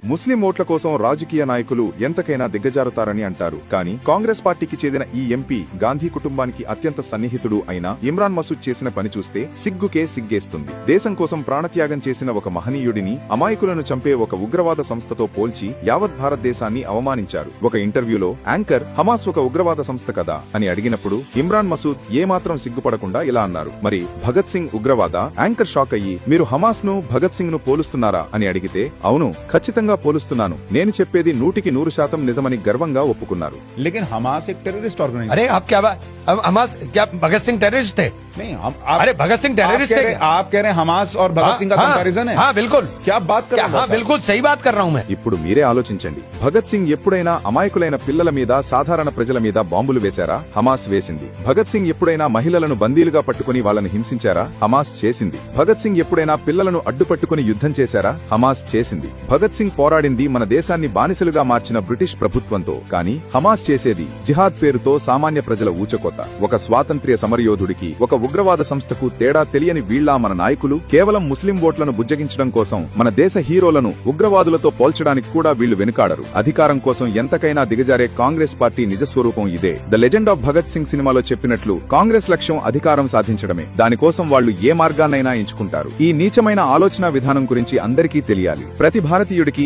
ముస్లిం ఓట్ల కోసం రాజకీయ నాయకులు ఎంతకైనా దిగ్గజారుతారని అంటారు. కానీ కాంగ్రెస్ పార్టీకి చెందిన ఈ ఎంపీ గాంధీ కుటుంబానికి అత్యంత సన్నిహితుడు అయిన ఇమ్రాన్ మసూద్ చేసిన పని చూస్తే సిగ్గుకే సిగ్గేస్తుంది. దేశం కోసం ప్రాణత్యాగం చేసిన ఒక మహనీయుడిని అమాయకులను చంపే ఒక ఉగ్రవాద సంస్థతో పోల్చి యావత్ భారతదేశాన్ని అవమానించారు. ఒక ఇంటర్వ్యూలో యాంకర్ హమాస్ ఒక ఉగ్రవాద సంస్థ కదా అని అడిగినప్పుడు ఇమ్రాన్ మసూద్ ఏమాత్రం సిగ్గుపడకుండా ఇలా అన్నారు, మరి భగత్ సింగ్ ఉగ్రవాద? యాంకర్ షాక్ అయ్యి, మీరు హమాస్ ను భగత్ సింగ్ ను పోలుస్తున్నారా అని అడిగితే, అవును, ఖచ్చితంగా పోలుస్తున్నాను, నేను చెప్పేది 100% నిజమని గర్వంగా ఒప్పుకున్నారు. लेकिन हमास एक टेररिस्ट ऑर्गेनाइजेशन। अरे आप क्या बात, हमास क्या भगत सिंह टेररिस्ट थे? नहीं, अरे भगत सिंह टेररिस्ट थे? आप कह रहे हैं हमास और भगत सिंह का कंपैरिजन है? हाँ बिल्कुल, क्या बात कर रहे हैं? हाँ बिल्कुल सही बात कर रहा हूँ मैं। ఇప్పుడు మీరే ఆలోచించండి, భగత్ సింగ్ ఎప్పుడైనా అమాయకులైన పిల్లల మీద, సాధారణ ప్రజల మీద బాంబులు వేశారా? హమాస్ వేసింది. భగత్ సింగ్ ఎప్పుడైనా మహిళలను బందీలుగా పట్టుకుని వాళ్ళని హింసించారా? హమాస్ చేసింది. భగత్ సింగ్ ఎప్పుడైనా పిల్లలను అడ్డుపట్టుకుని యుద్ధం చేశారా? హమాస్ చేసింది. భగత్ సింగ్ పోరాడింది మన దేశాన్ని బానిసలుగా మార్చిన బ్రిటిష్ ప్రభుత్వంతో. కానీ హమాస్ చేసేది జిహాద్ పేరుతో సామాన్య ప్రజల ఊచకోత. ఒక స్వాతంత్ర్య సమరయోధుడికి, ఒక ఉగ్రవాద సంస్థకు తేడా తెలియని వీళ్లా మన నాయకులు కేవలం ముస్లిం ఓట్లను బుజ్జగించడం కోసం మన దేశ హీరోలను ఉగ్రవాదులతో పోల్చడానికి కూడా వీళ్లు వెనుకాడరు. అధికారం కోసం ఎంతకైనా దిగజారే కాంగ్రెస్ పార్టీ నిజస్వరూపం ఇదే. The legend of Bhagat Singh సినిమాలో చెప్పినట్లు కాంగ్రెస్ లక్ష్యం అధికారం సాధించడమే. దానికోసం వాళ్లు ఏ మార్గాన్నైనా ఎంచుకుంటారు. ఈ నీచమైన ఆలోచన విధానం గురించి అందరికీ తెలియాలి. ప్రతి భారతీయుడికి